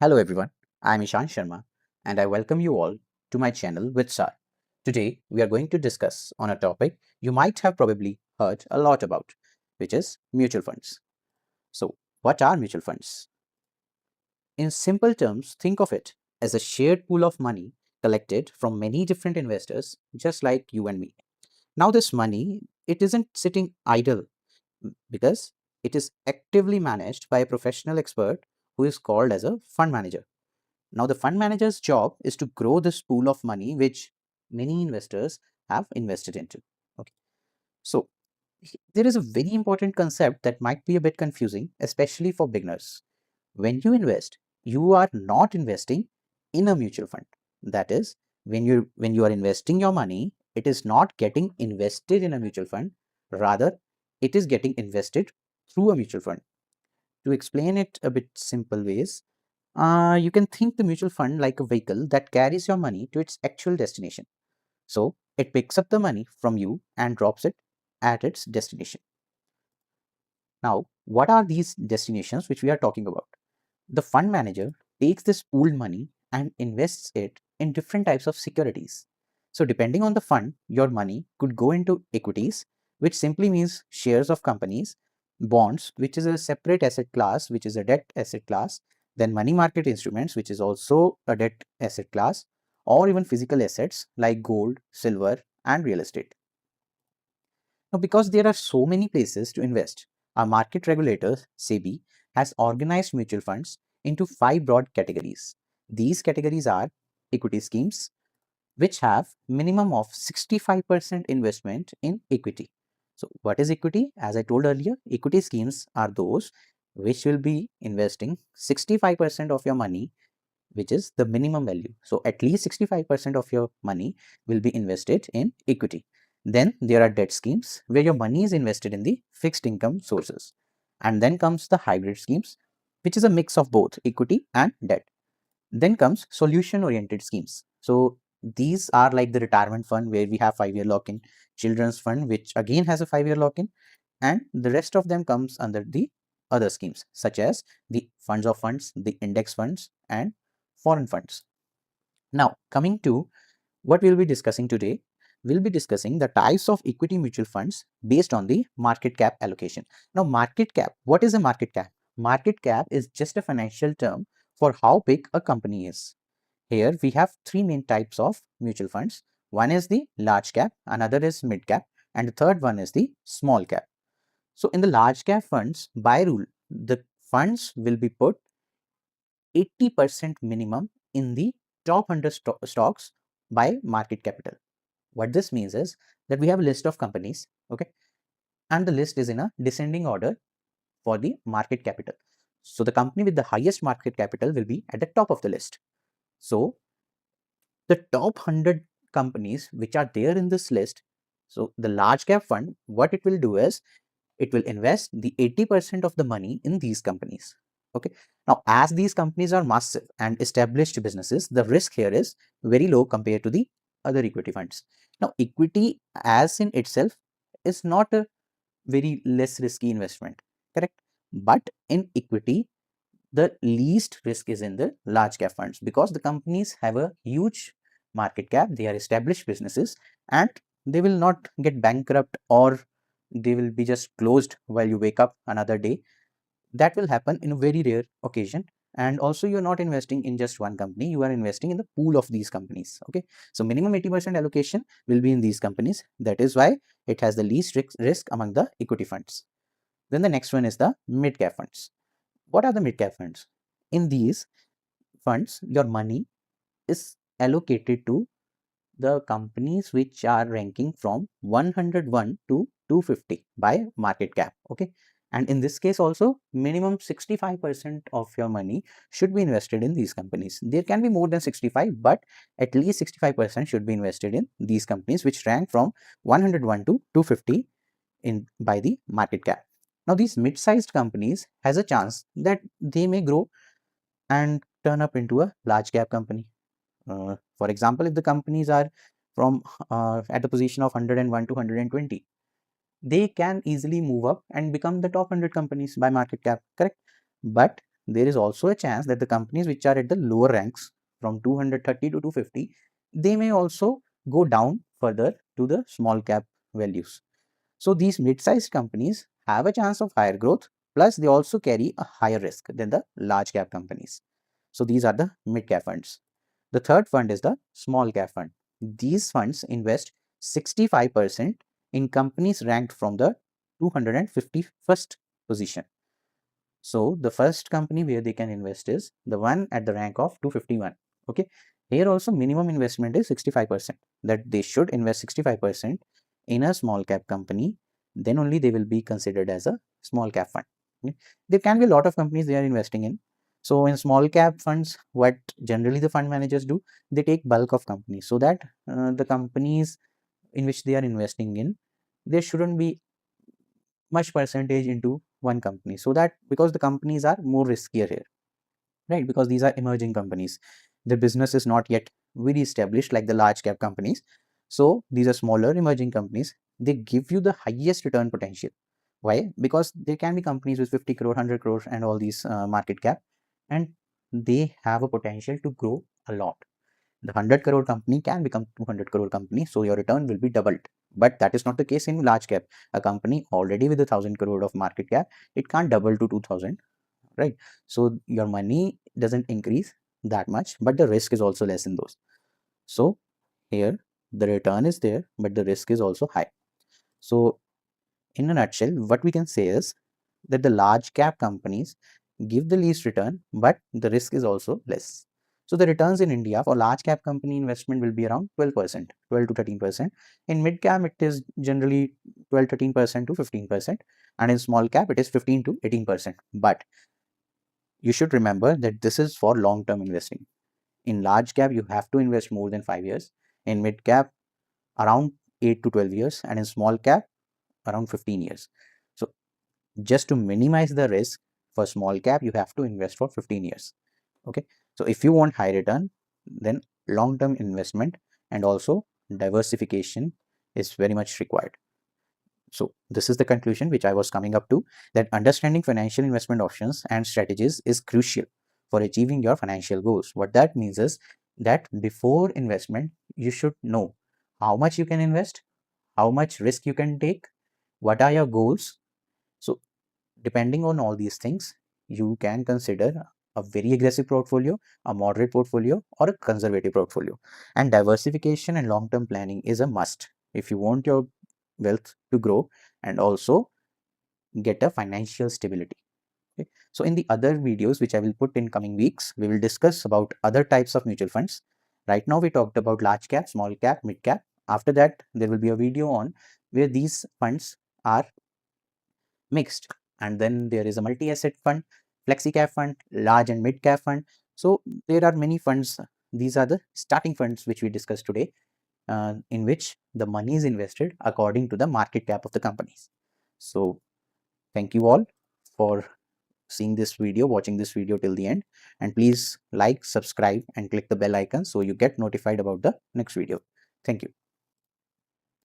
Hello everyone, I'm Ishan Sharma and I welcome you all to my channel VittSaar. Today we are going to discuss on a topic you might have probably heard a lot about, which is mutual funds. So, what are mutual funds? In simple terms, think of it as a shared pool of money collected from many different investors just like you and me. Now this money, it isn't sitting idle because it is actively managed by a professional expert who is called as a fund manager. Now, the fund manager's job is to grow this pool of money which many investors have invested into. Okay. So, there is a very important concept that might be a bit confusing, especially for beginners. When you invest, you are not investing in a mutual fund. That is, when you are investing your money, it is not getting invested in a mutual fund. Rather, it is getting invested through a mutual fund. To explain it a bit simple ways, you can think the mutual fund like a vehicle that carries your money to its actual destination. So it picks up the money from you and drops it at its destination. Now, what are these destinations which we are talking about? The fund manager takes this pooled money and invests it in different types of securities. So, depending on the fund, your money could go into equities, which simply means shares of companies, bonds, which is a separate asset class, which is a debt asset class, then money market instruments, which is also a debt asset class, or even physical assets like gold, silver, and real estate. Now, because there are so many places to invest, our market regulator, SEBI, has organized mutual funds into five broad categories. These categories are equity schemes, which have minimum of 65% investment in equity. So, what is equity? As I told earlier, equity schemes are those which will be investing 65% of your money, which is the minimum value. So at least 65% of your money will be invested in equity. Then there are debt schemes where your money is invested in the fixed income sources. And then comes the hybrid schemes, which is a mix of both equity and debt. Then comes solution oriented schemes. So these are like the retirement fund where we have 5-year lock-in, children's fund, which again has a 5-year lock-in, and the rest of them comes under the other schemes such as the funds of funds, the index funds, and foreign funds. Now, coming to what we'll be discussing today, we'll be discussing the types of equity mutual funds based on the market cap allocation. Now, market cap, what is a market cap? Market cap is just a financial term for how big a company is. Here we have three main types of mutual funds. One is the large cap, another is mid cap, and the third one is the small cap. So in the large cap funds, by rule, the funds will be put 80% minimum in the top 100 stocks by market capital. What this means is that we have a list of companies, okay, and the list is in a descending order for the market capital. So the company with the highest market capital will be at the top of the list. So the top 100 companies which are there in this list, so the large cap fund, what it will do is it will invest the 80% of the money in these companies. Okay. Now, as these companies are massive and established businesses, the risk here is very low compared to the other equity funds. Now, equity as in itself is not a very less risky investment, correct? But in equity, the least risk is in the large cap funds because the companies have a huge market cap, they are established businesses, and they will not get bankrupt or they will be just closed while you wake up another day. That will happen in a very rare occasion. And also, you're not investing in just one company, you are investing in the pool of these companies. Okay, so minimum 80% allocation will be in these companies. That is why it has the least risk among the equity funds. Then the next one is the mid cap funds. What are the mid cap funds? In these funds, your money is allocated to the companies which are ranking from 101 to 250 by market cap. Okay. And in this case also, minimum 65% of your money should be invested in these companies. There can be more than 65, but at least 65% should be invested in these companies which rank from 101 to 250 in by the market cap. Now, these mid-sized companies has a chance that they may grow and turn up into a large cap company. For example, if the companies are from at the position of 101 to 120, they can easily move up and become the top 100 companies by market cap, correct? But there is also a chance that the companies which are at the lower ranks from 230 to 250, they may also go down further to the small cap values. So these mid-sized companies have a chance of higher growth, plus they also carry a higher risk than the large cap companies. So these are the mid cap funds. The third fund is the small cap fund. These funds invest 65% in companies ranked from the 251st position. So the first company where they can invest is the one at the rank of 251. Okay. Here also minimum investment is 65%, that they should invest 65% in a small cap company. Then only they will be considered as a small cap fund. Okay. There can be a lot of companies they are investing in. So in small cap funds, what generally the fund managers do, they take bulk of companies, so that the companies in which they are investing in, there shouldn't be much percentage into one company, so that because the companies are more riskier here, right? Because these are emerging companies, the business is not yet very established like the large cap companies. So these are smaller emerging companies, they give you the highest return potential. Why? Because there can be companies with 50 crore, 100 crore and all these market cap, and they have a potential to grow a lot. The 100 crore company can become 200 crore company, so your return will be doubled. But that is not the case in large cap. A company already with 1,000 crore of market cap, it can't double to 2,000, right? So your money doesn't increase that much, but the risk is also less in those. So here the return is there, but the risk is also high. So in a nutshell, what we can say is that the large cap companies give the least return, but the risk is also less. So the returns in India for large cap company investment will be around 12%, 12 to 13%. In mid cap, it is generally 12, 13% to 15%. And in small cap, it is 15 to 18%. But you should remember that this is for long term investing. In large cap, you have to invest more than 5 years. In mid cap, around 8 to 12 years. And in small cap, around 15 years. So just to minimize the risk for small cap, you have to invest for 15 years. Okay. So if you want high return, then long-term investment and also diversification is very much required. So this is the conclusion which I was coming up to, that understanding financial investment options and strategies is crucial for achieving your financial goals. What that means is that before investment, you should know how much you can invest, how much risk you can take, what are your goals. So depending on all these things, you can consider a very aggressive portfolio, a moderate portfolio, or a conservative portfolio. And diversification and long-term planning is a must if you want your wealth to grow and also get a financial stability. Okay. So in the other videos which I will put in coming weeks, we will discuss about other types of mutual funds. Right now we talked about large cap, small cap, mid cap. After that, there will be a video on where these funds are mixed, and then there is a multi-asset fund, flexi cap fund, large and mid cap fund. So there are many funds. These are the starting funds which we discussed today, in which the money is invested according to the market cap of the companies. So thank you all for seeing this video, watching this video till the end, and please like, subscribe and click the bell icon so you get notified about the next video. Thank you.